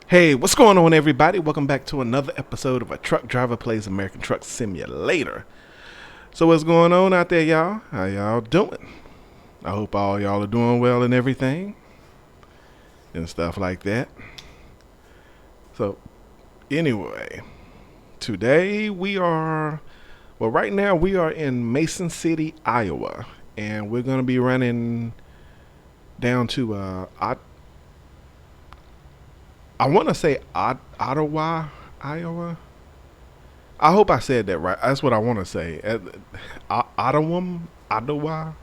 Hey, what's going on, everybody? Welcome back to another episode of A Truck Driver Plays American Truck Simulator. So what's going on out there, y'all? How y'all doing? I hope all y'all are doing well and everything and stuff like that. So anyway, today right now we are in Mason City, Iowa, and we're going to be running down to I want to say Ottumwa, Iowa. I hope I said that right. That's what I want to say. Ottumwa.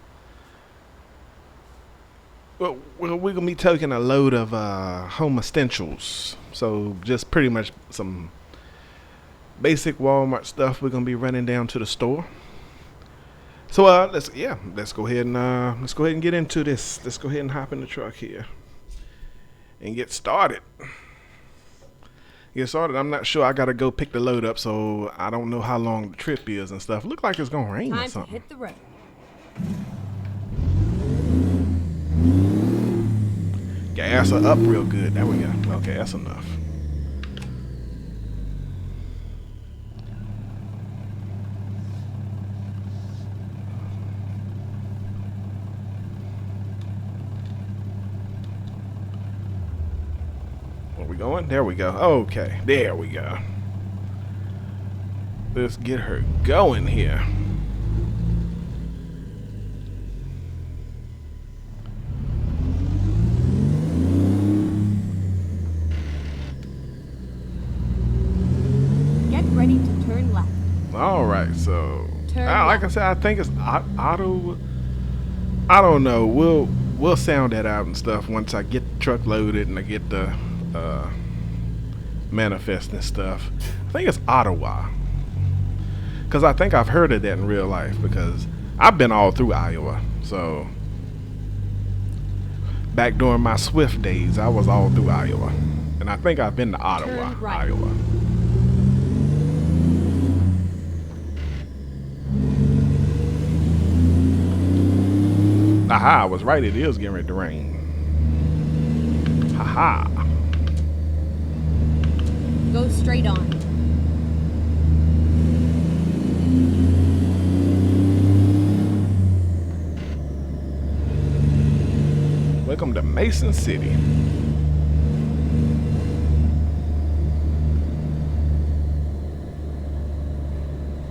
Well, we're going to be taking a load of home essentials. So just pretty much some basic Walmart stuff. We're going to be running down to the store. So let's go ahead and get into this. Let's go ahead and hop in the truck here and get started. I'm not sure. I gotta go pick the load up, so I don't know how long the trip is and stuff. Look like it's gonna rain or something. Time to hit the road. Gas are up real good. There we go. Okay, that's enough. Where we going? There we go. Okay, there we go. Let's get her going here. Get ready to turn left. All right, so Turn like I left. said, I think it's auto. I don't know. We'll sound that out and stuff once I get the truck loaded and I get the manifest and stuff. I think it's Ottumwa, because I think I've heard of that in real life, because I've been all through Iowa. So back during my Swift days, I was all through Iowa, and I think I've been to Ottumwa, Turn right. Iowa. Aha, I was right. It is getting ready to rain. Haha. Go straight on. Welcome to Mason City.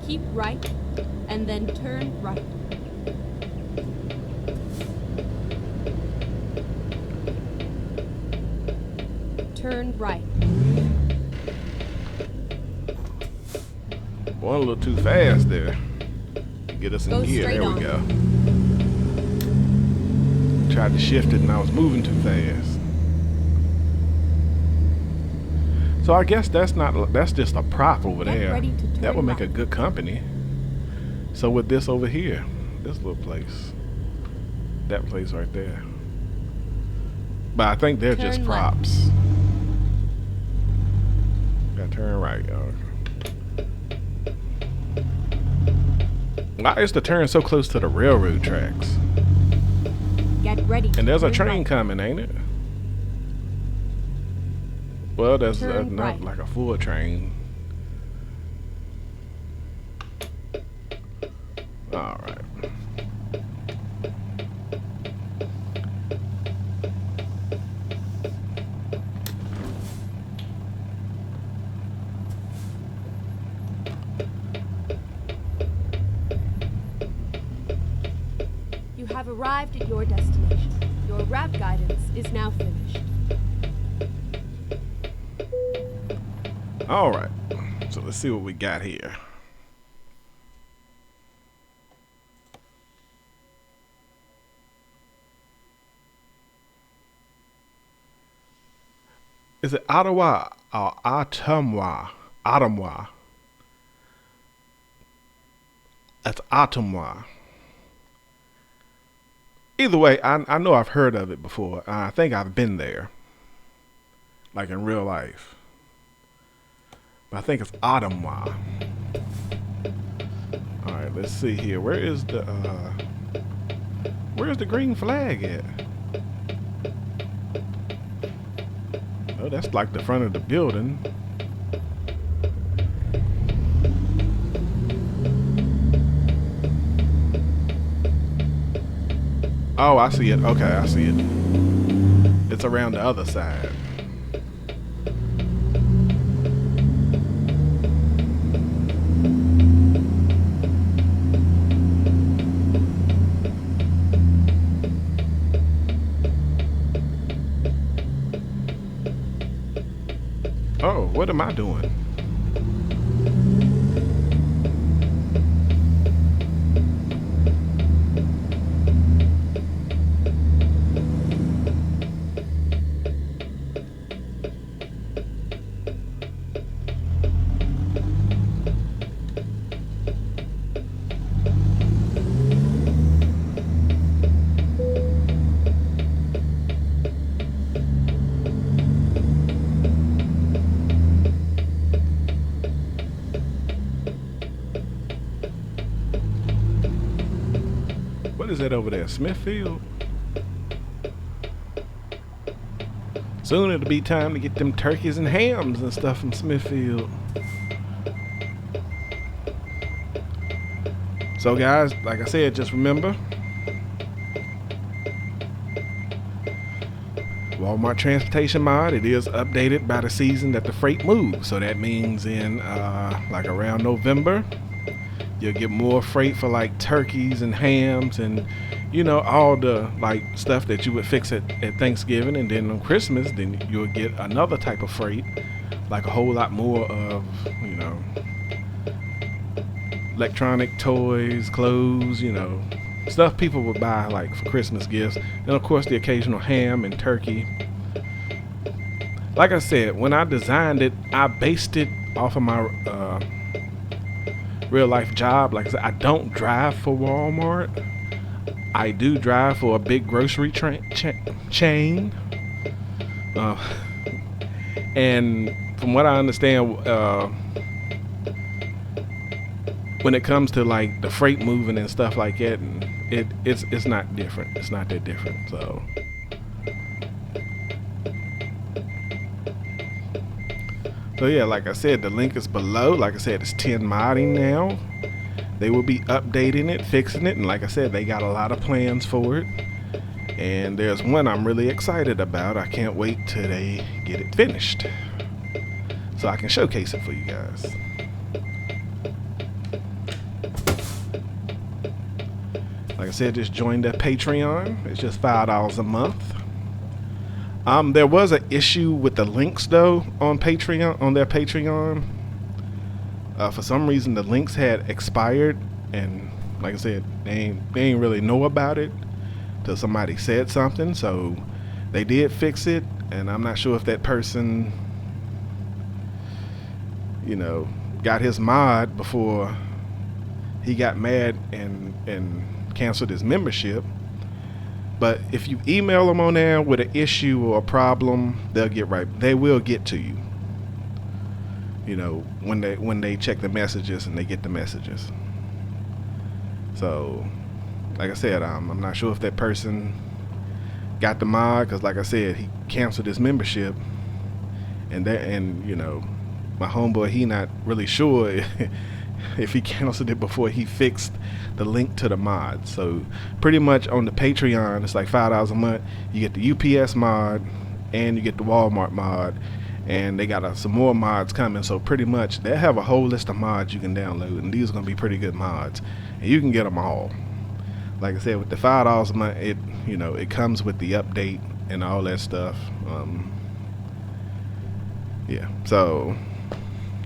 Keep right and then turn right. Turn right. Going a little too fast there. Get us in Go gear. straight There we on. go. Tried to shift it and I was moving too fast. So I guess that's just a prop over Get there. ready to turn That would make a left. good company. So with this over here, this little place, that place right there. But I think they're just Turn left. props. Gotta turn right, y'all. Why is the turn so close to the railroad tracks? Get ready to And there's a turn train right. coming, ain't it? Well, that's Turn not right. like a full train. All right. You have arrived at your destination. Your route guidance is now finished. All right. So let's see what we got here. Is it Ottawa or Ottumwa? Ottumwa. That's Ottumwa. Either way, I know I've heard of it before. I think I've been there, like in real life. But I think it's Ottumwa. All right, let's see here. Where's the green flag at? Oh, that's like the front of the building. Oh, I see it. Okay, I see it. It's around the other side. Oh, what am I doing? What is that over there? Smithfield? Soon it'll be time to get them turkeys and hams and stuff from Smithfield. So guys, like I said, just remember, Walmart Transportation Mod, it is updated by the season that the freight moves. So that means in like around November, you'll get more freight for like turkeys and hams and, you know, all the like stuff that you would fix at Thanksgiving. And then on Christmas, then you'll get another type of freight, like a whole lot more of, you know, electronic toys, clothes, you know, stuff people would buy like for Christmas gifts. And of course the occasional ham and turkey. Like I said, when I designed it, I based it off of my real life job. Like I said, I don't drive for Walmart. I do drive for a big grocery chain. And from what I understand, when it comes to like the freight moving and stuff like that, and it's not different. It's not that different. So yeah, like I said, the link is below. Like I said, it's 10 modding now. They will be updating it, fixing it, and like I said, they got a lot of plans for it. And there's one I'm really excited about. I can't wait till they get it finished so I can showcase it for you guys. Like I said, just join the Patreon. It's just $5 a month. There was an issue with the links though on Patreon, on their Patreon. For some reason the links had expired, and like I said, they ain't really know about it till somebody said something. So they did fix it, and I'm not sure if that person, you know, got his mod before he got mad and canceled his membership. But if you email them on there with an issue or a problem, they will get to you. You know, when they check the messages and they get the messages. So, like I said, I'm not sure if that person got the mod, because like I said, he canceled his membership, and you know, my homeboy, he not really sure if he canceled it before he fixed the link to the mod. So pretty much on the Patreon, it's like $5 a month. You get the UPS mod and you get the Walmart mod, and they got some more mods coming. So pretty much they have a whole list of mods you can download, and these are gonna be pretty good mods, and you can get them all. Like I said, with the $5 a month, it comes with the update and all that stuff. Yeah, so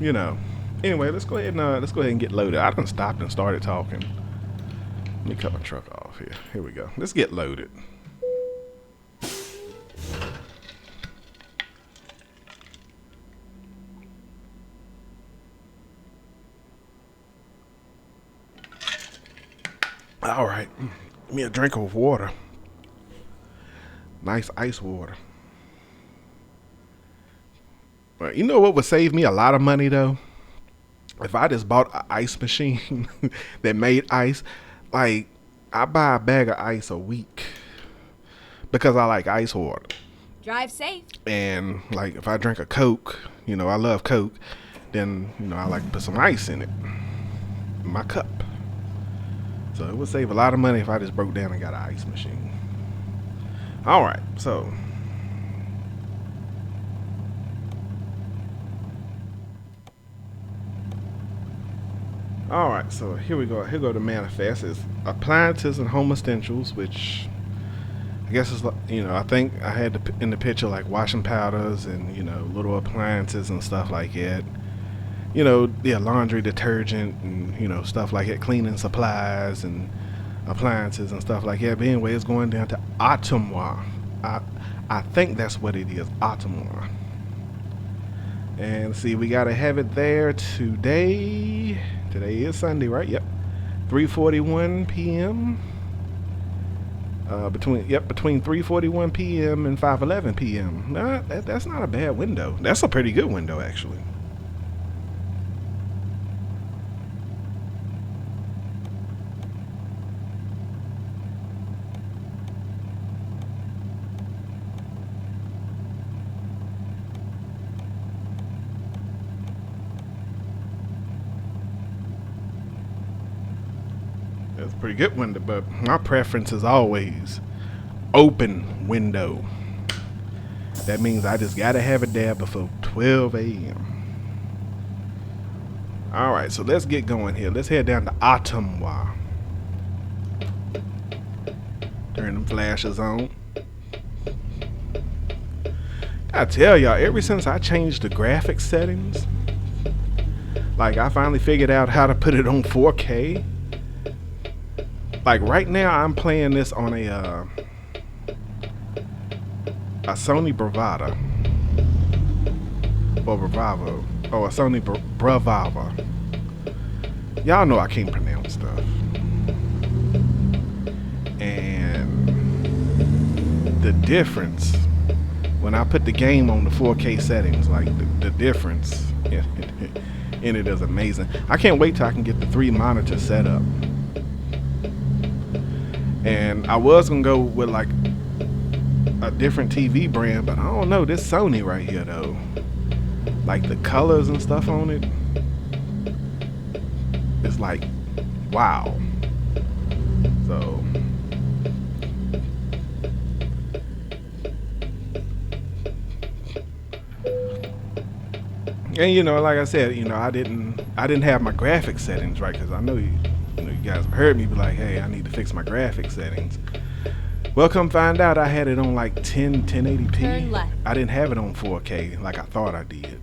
you know, anyway, let's go ahead and get loaded. I done stopped and started talking. Let me cut my truck off here. Here we go. Let's get loaded. All right, give me a drink of water. Nice ice water. Well, you know what would save me a lot of money though? If I just bought an ice machine that made ice. Like, I buy a bag of ice a week because I like ice water. Drive safe. And like if I drink a Coke, you know, I love Coke, then, you know, I like to put some ice in it, in my cup. So it would save a lot of money if I just broke down and got an ice machine. All right, so. All right, so here we go. Here go the manifest. It's appliances and home essentials, which I guess is, you know, I think I had in the picture like washing powders and, you know, little appliances and stuff like that. You know, yeah, laundry detergent and, you know, stuff like that, cleaning supplies and appliances and stuff like that. But anyway, it's going down to Ottumwa. I think that's what it is, Ottumwa. And see, we gotta have it there today. Today is Sunday, right? Yep. 3:41 p.m. Between 3:41 p.m. and 5:11 p.m. That's not a bad window. That's a pretty good window, actually. It's a pretty good window, but my preference is always open window. That means I just gotta have it there before 12 a.m. All right, so let's get going here. Let's head down to Ottumwa. Turn them flashes on. I tell y'all, ever since I changed the graphics settings, like I finally figured out how to put it on 4K. Like right now, I'm playing this on a Sony Bravada or Bravavo or a Sony Bravava. Y'all know I can't pronounce stuff. And the difference when I put the game on the 4K settings, like the difference in it is amazing. I can't wait till I can get the 3 monitors set up. And I was gonna go with like a different TV brand, but I don't know, this Sony right here though, like the colors and stuff on it, it's like wow. So and you know, like I said, you know, I didn't have my graphics settings right, because I know you guys have heard me be like, hey, I need to fix my graphics settings. Well, come find out I had it on like 1080p. Turn left. I didn't have it on 4K like I thought I did.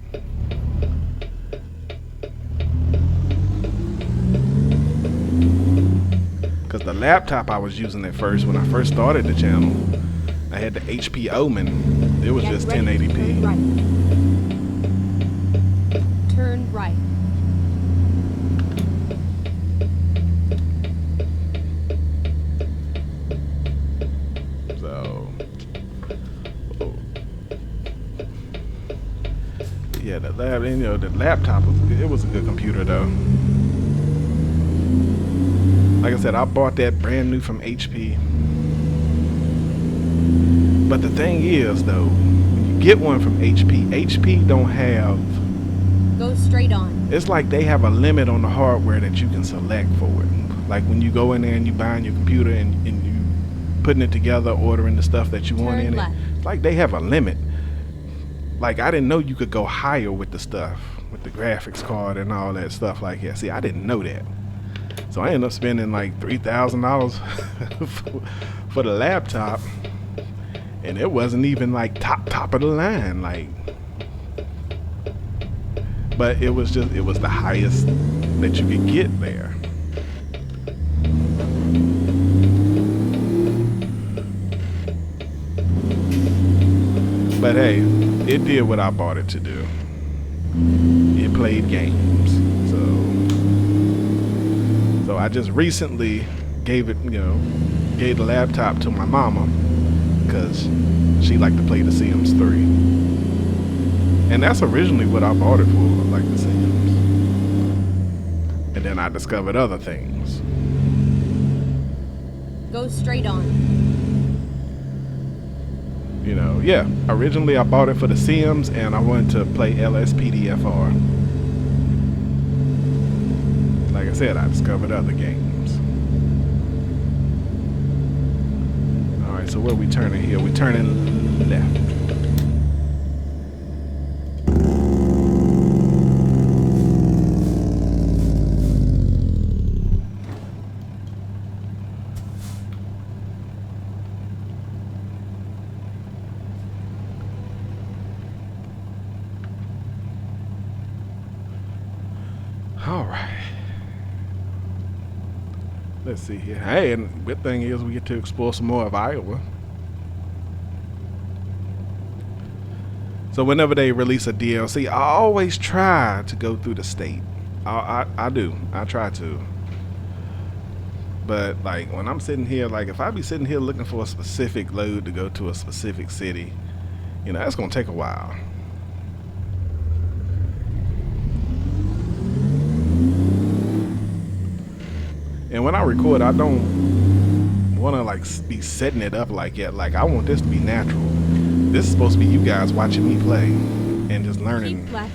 Because the laptop I was using at first, when I first started the channel, I had the HP Omen. It was just 1080p. Turn right. Yeah, the laptop was a good computer though. Like I said, I bought that brand new from HP. But the thing is though, when you get one from HP don't have. Go straight on. It's like they have a limit on the hardware that you can select for it. Like when you go in there and you buying your computer and you putting it together, ordering the stuff that you want in it. It's like they have a limit. Like I didn't know you could go higher with the stuff, with the graphics card and all that stuff like that. See, I didn't know that. So I ended up spending like $3,000 for the laptop. And it wasn't even like top of the line, like. But it was the highest that you could get there. But hey, it did what I bought it to do. It played games. So I just recently gave the laptop to my mama because she liked to play The Sims 3. And that's originally what I bought it for, like The Sims. And then I discovered other things. Go straight on. You know, yeah. Originally, I bought it for The Sims, and I wanted to play LSPDFR. Like I said, I discovered other games. Alright, so where we turning here? We turning left. Alright. Let's see here. Hey, and the good thing is we get to explore some more of Iowa. So whenever they release a DLC, I always try to go through the state. I do. I try to. But like when I'm sitting here, like if I be sitting here looking for a specific load to go to a specific city, you know, that's gonna take a while. And when I record, I don't want to like be setting it up like that. Like I want this to be natural. This is supposed to be you guys watching me play and just learning. Keep left,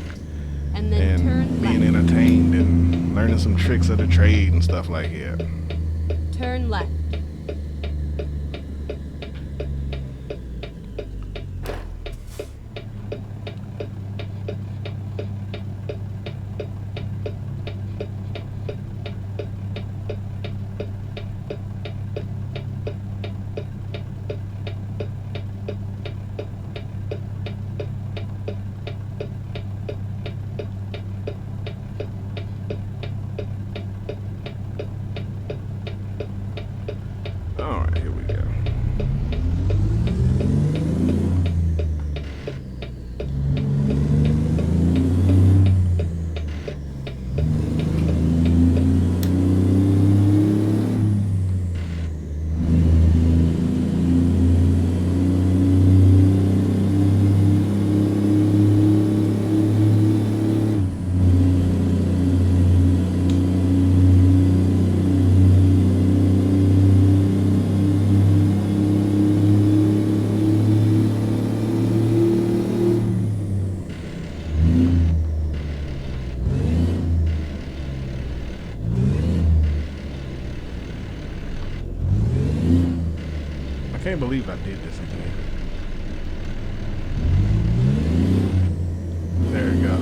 and then turn being left. entertained and learning some tricks of the trade and stuff like that. Turn left. Alright, here we go. I can't believe I did this again. There we go.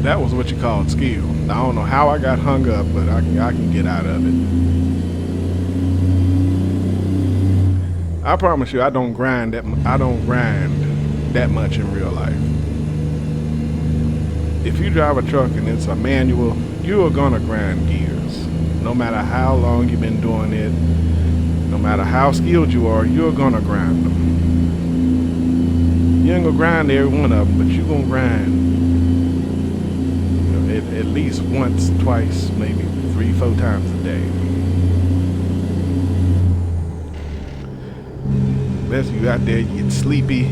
That was what you called skill. I don't know how I got hung up, but I can get out of it. I promise you, I don't grind that much in real life. If you drive a truck and it's a manual, you are gonna grind gears. No matter how long you've been doing it, no matter how skilled you are, you're gonna grind them. You ain't gonna grind every one of them, but you're gonna grind, you know, at least once, twice, maybe 3-4 times a day. Unless you out there, you get sleepy,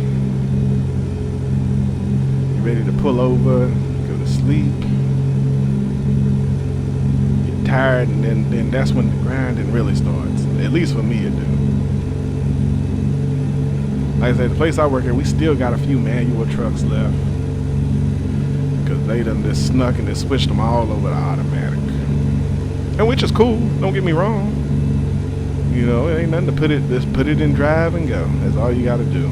you ready to pull over, go to sleep, get tired, and then that's when the grinding really starts. At least for me it do. Like I said, the place I work at, we still got a few manual trucks left because they done just snuck and just switched them all over to automatic. And which is cool, don't get me wrong. You know, it ain't nothing to put it, just put it in drive and go. That's all you gotta do.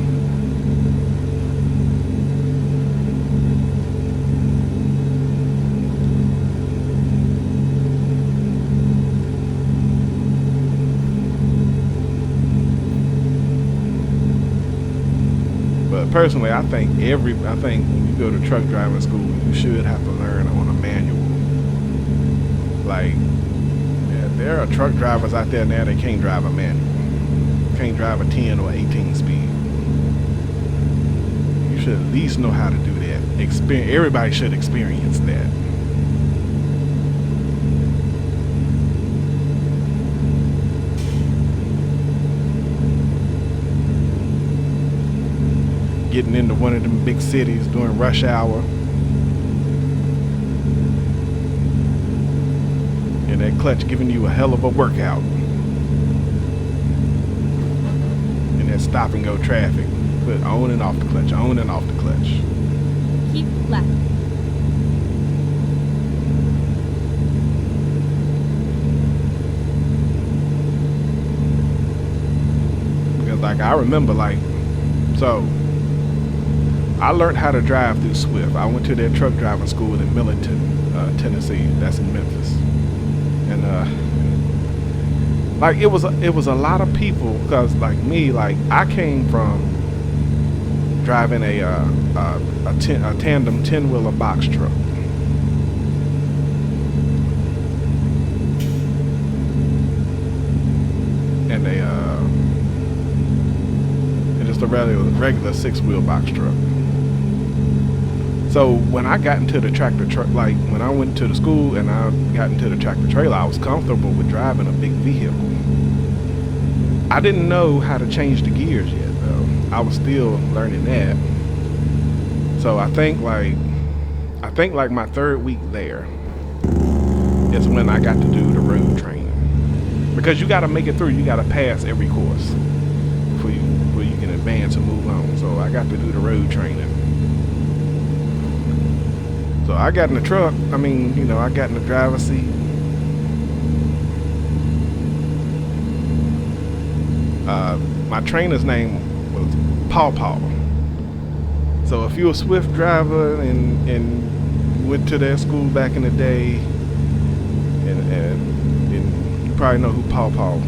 But personally, I think when you go to truck driving school, you should have to learn on a manual. Like, yeah, there are truck drivers out there now that can't drive a manual, can't drive a 10 or 18 speed. You should at least know how to do that. Everybody should experience that. Getting into one of them big cities during rush hour. You And that clutch giving you a hell of a workout. And that stop and go traffic. Put on and off the clutch, on and off the clutch. Keep left. Because like I remember so I learned how to drive through Swift. I went to their truck driving school in Millington, Tennessee. That's in Memphis. And like it was a lot of people, because like me, like I came from driving a tandem 10-wheeler box truck. And just a regular 6-wheel box truck. So when I got into the tractor truck, like when I went to the school and I got into the tractor trailer, I was comfortable with driving a big vehicle. I didn't know how to change the gears yet though. I was still learning that. So I think like my 3rd week there is when I got to do the road training. Because you gotta make it through, you gotta pass every course before you can advance and move on. So I got to do the road training. So I got in the truck, I got in the driver's seat. My trainer's name was Paw Paw. So if you're a Swift driver and went to their school back in the day, and you probably know who Paw Paw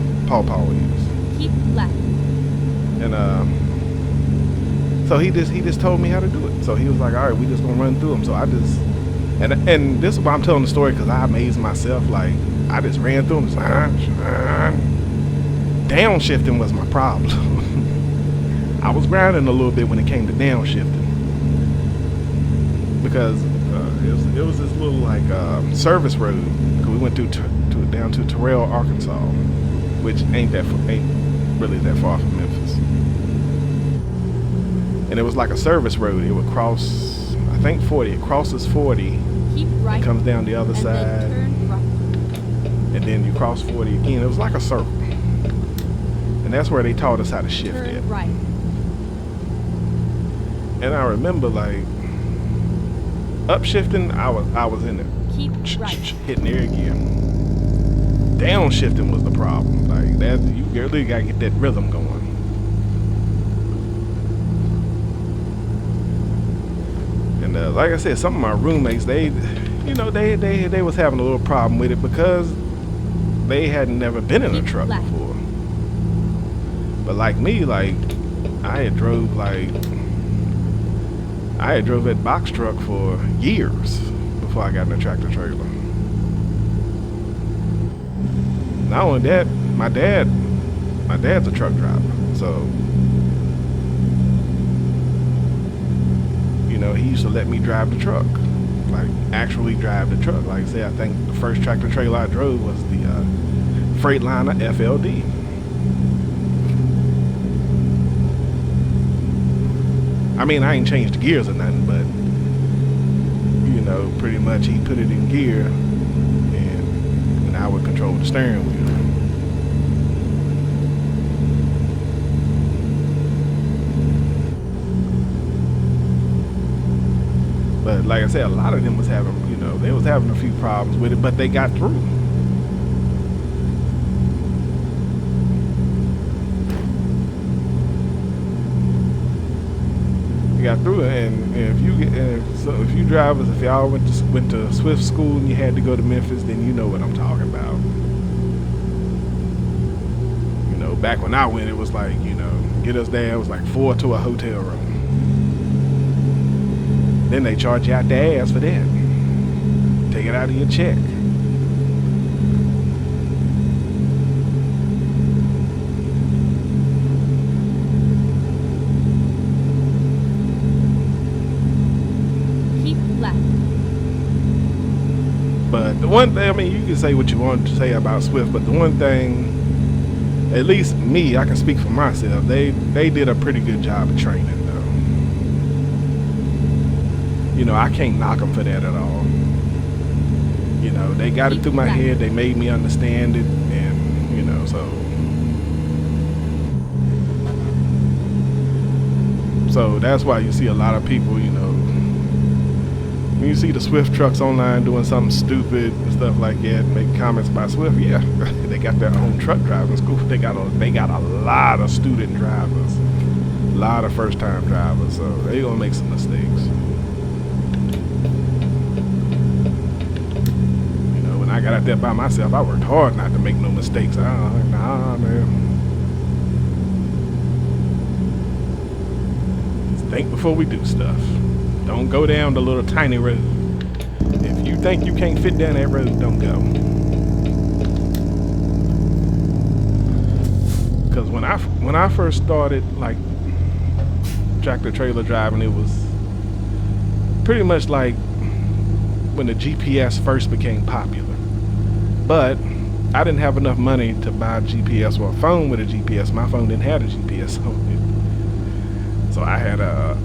is. Keep left. And so he just told me how to do it. So he was like, all right, we just gonna run through them. So I just, and this is why I'm telling the story, because I amazed myself. Like I just ran through them. Downshifting was my problem. I was grounding a little bit when it came to downshifting, because it was this little like service road. Cause we went down to Terrell, Arkansas, which ain't really that far from Memphis. And it was like a service road. It would cross, I think 40. It crosses 40. Keep right. It comes down the other and side. Then turn right. And then you cross 40 again. It was like a circle. And that's where they taught us how to shift Turn it. right. And I remember like upshifting, I was in it. Keep right. Hitting air gear. Downshifting was the problem. Like that, you really gotta get that rhythm going. And like I said, some of my roommates, they was having a little problem with it because they had never been in a truck before. But like me, like I had drove that box truck for years before I got in a tractor trailer. Not only that, my dad's a truck driver, so he used to let me drive the truck, like actually drive the truck. Like I said, I think the first tractor trailer I drove was the Freightliner FLD. I ain't changed the gears or nothing, but pretty much he put it in gear, and I would control the steering wheel. But like I said, a lot of them was having, they was having a few problems with it, but they got through. You got through it, and if you drivers, if y'all went to Swift school and you had to go to Memphis, then you know what I'm talking about. Back when I went, it was like, get us there, it was like 4 to a hotel room. Then they charge you out the ass for that. Take it out of your check. But the one thing, you can say what you want to say about Swift, but the one thing, at least me, I can speak for myself, they did a pretty good job of training, though. I can't knock them for that at all. You know, they got it through my head. They made me understand it, and you know, so that's why you see a lot of people, you know, when you see the Swift trucks online doing something stupid and stuff like that, make comments about Swift. Yeah, they got their own truck driving school. They got a lot of student drivers, a lot of first-time drivers, so they gonna make some mistakes. You know, when I got out there by myself, I worked hard not to make no mistakes. Nah, man. Just think before we do stuff. Don't go down the little tiny road. If you think you can't fit down that road, don't go. Because when I first started like tractor trailer driving, it was pretty much like when the GPS first became popular. But I didn't have enough money to buy a GPS or a phone with a GPS. My phone didn't have a GPS on it. So I had a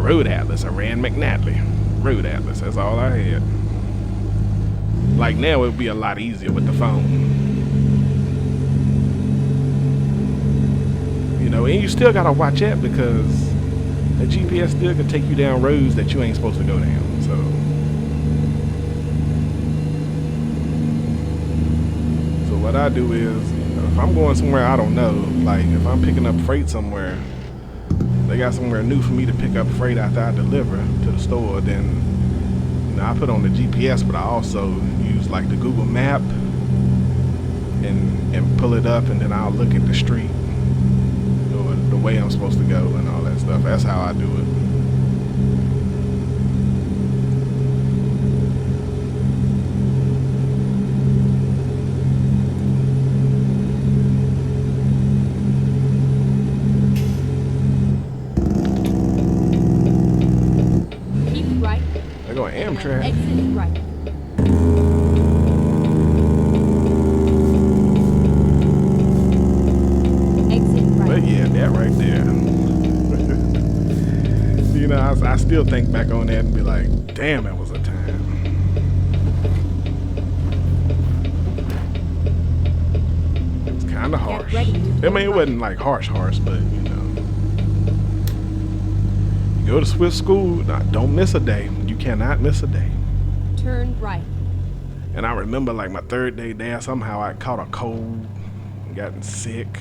road atlas, a Rand McNally road atlas. That's all I had. Like now, it would be a lot easier with the phone. You know, and you still gotta watch out because the GPS still can take you down roads that you ain't supposed to go down. So what I do is, you know, if I'm going somewhere I don't know, like if I'm picking up freight somewhere, they got somewhere new for me to pick up freight after I deliver to the store, then you know, I put on the GPS, but I also use like the Google map and pull it up, and then I'll look at the street or the way I'm supposed to go and all that stuff. That's how I do it. Amtrak. Exit right. Exit right. But yeah, that right there. You know, I still think back on that and be like, damn, that was a time. It was kind of harsh. I mean, it wasn't like harsh, but you know. You go to Swift school, don't miss a day. You cannot miss a day. Turn right. And I remember like my third day there, somehow I caught a cold, gotten sick,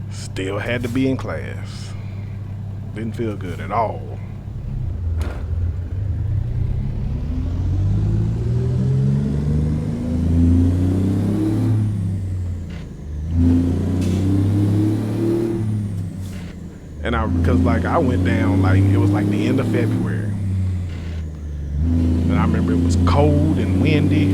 still had to be in class. Didn't feel good at all. And because like I went down, like it was like the end of February. And I remember it was cold and windy.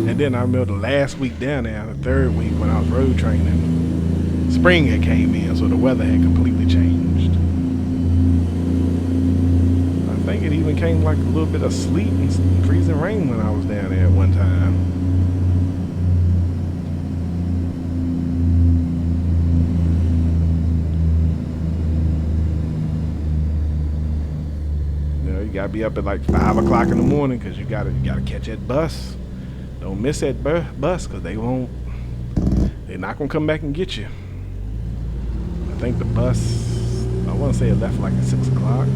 And then I remember the last week down there, the third week when I was road training, spring had came in, so the weather had completely changed. I think it even came like a little bit of sleet and freezing rain when I was down there at one time. You gotta be up at like 5 o'clock in the morning because you gotta catch that bus. Don't miss that bus because they're not gonna come back and get you. I think the bus, I want to say it left like at 6 o'clock.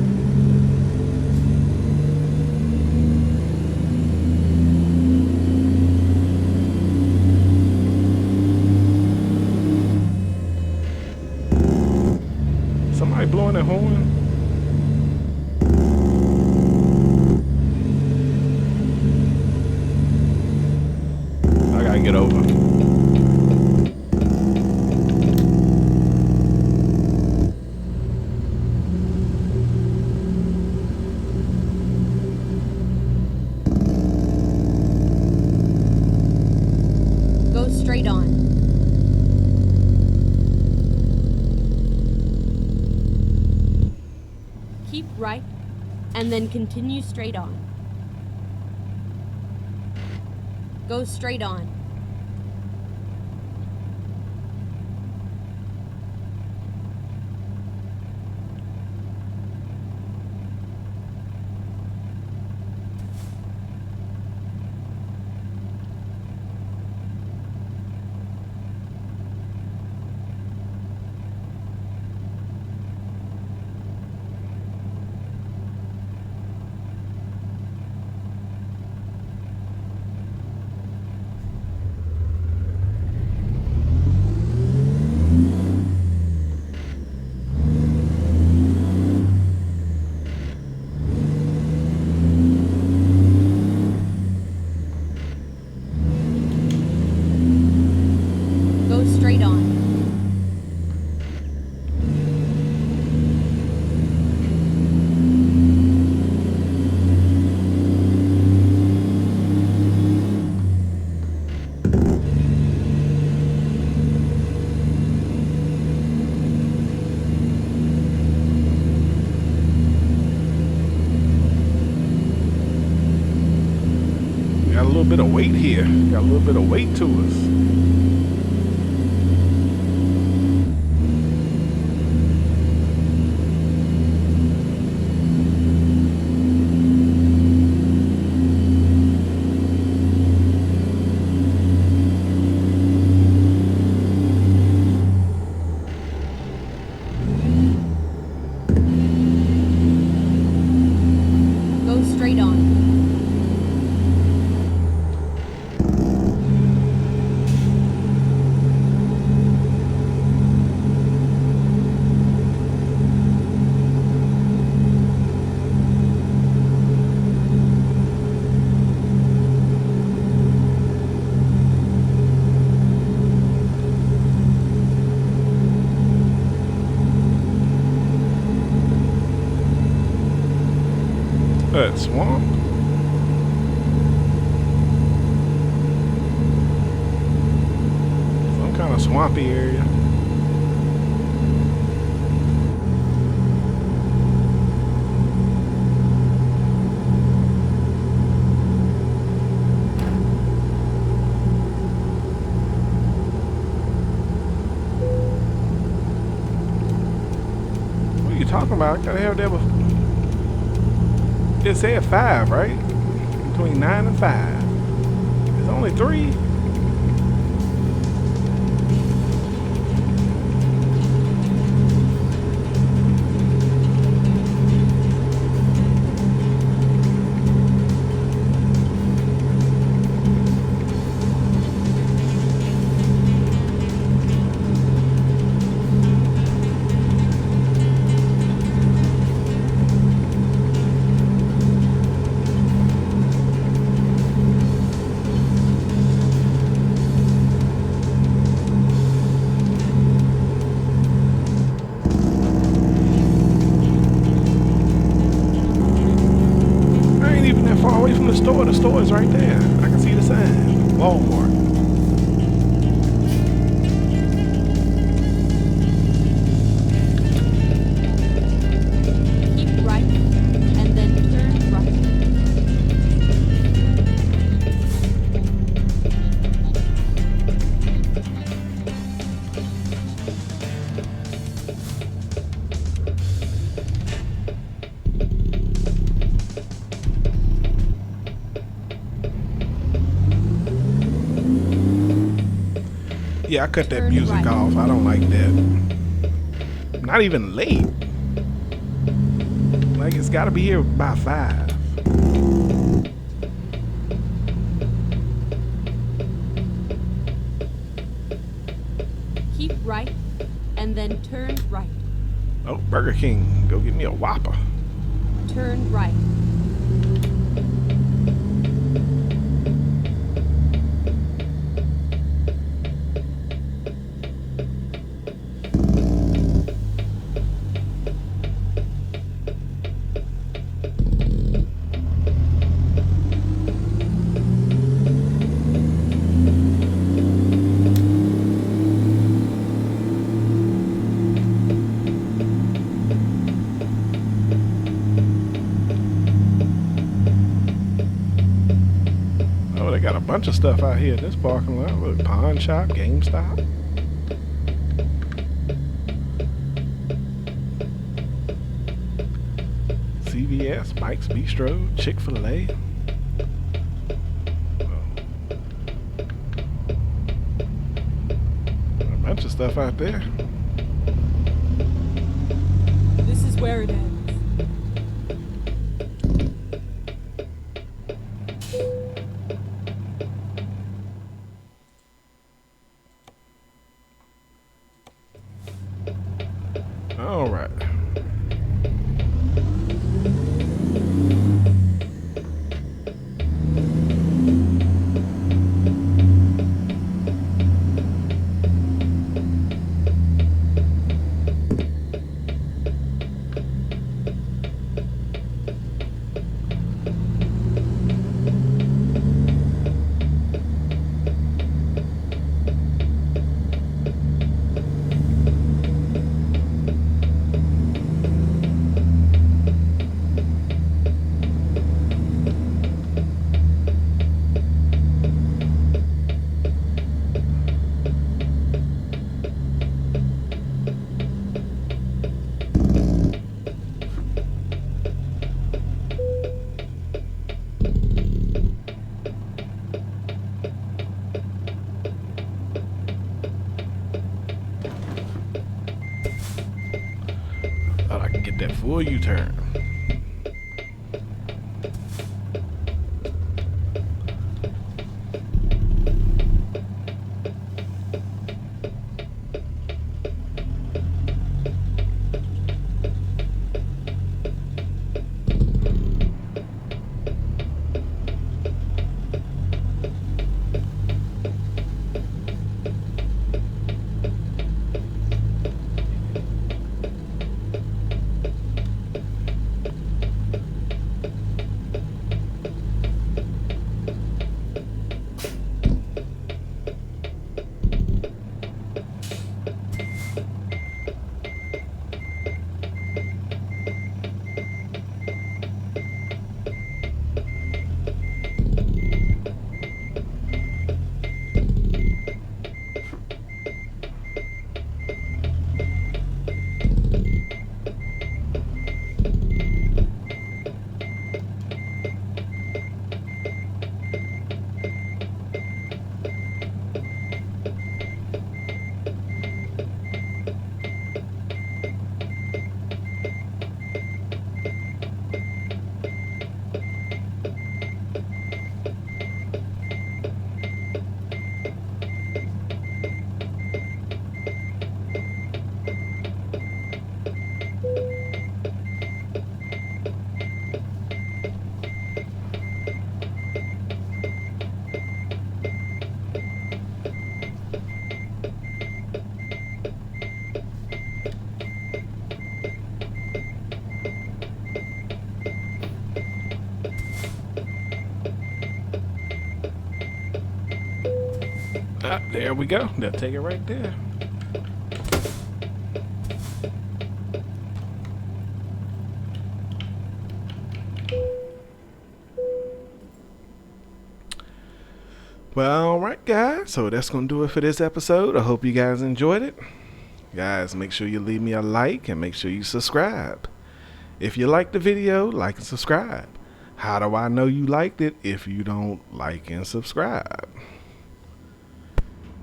Somebody blowing their horn. Get over. Go straight on. Keep right, and then continue straight on. Go straight on. little bit of weight here. Got a little bit of weight to us. That swamp. Some kind of swampy area. What are you talking about? I gotta have that before. It said 5, right? Between 9 and 5. It's only 3. The store is right there. I can see the sign. Walmart. Keep right and then turn right. Yeah, I cut that music off. I don't like that. Not even late. Like, it's got to be here by 5. Keep right and then turn right. Oh, Burger King. Go get me a Whopper. Turn right. Got a bunch of stuff out here in this parking lot. Look, pawn shop, GameStop. CVS, Mike's Bistro, Chick-fil-A. A bunch of stuff out there. This is where it ends. All right. No U-turn. There we go. They'll take it right there. Well, alright guys, so that's going to do it for this episode. I hope you guys enjoyed it. Guys, make sure you leave me a like and make sure you subscribe. If you liked the video, like and subscribe. How do I know you liked it if you don't like and subscribe?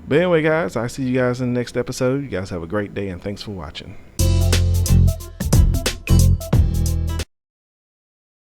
But anyway guys, I'll see you guys in the next episode. You guys have a great day and thanks for watching.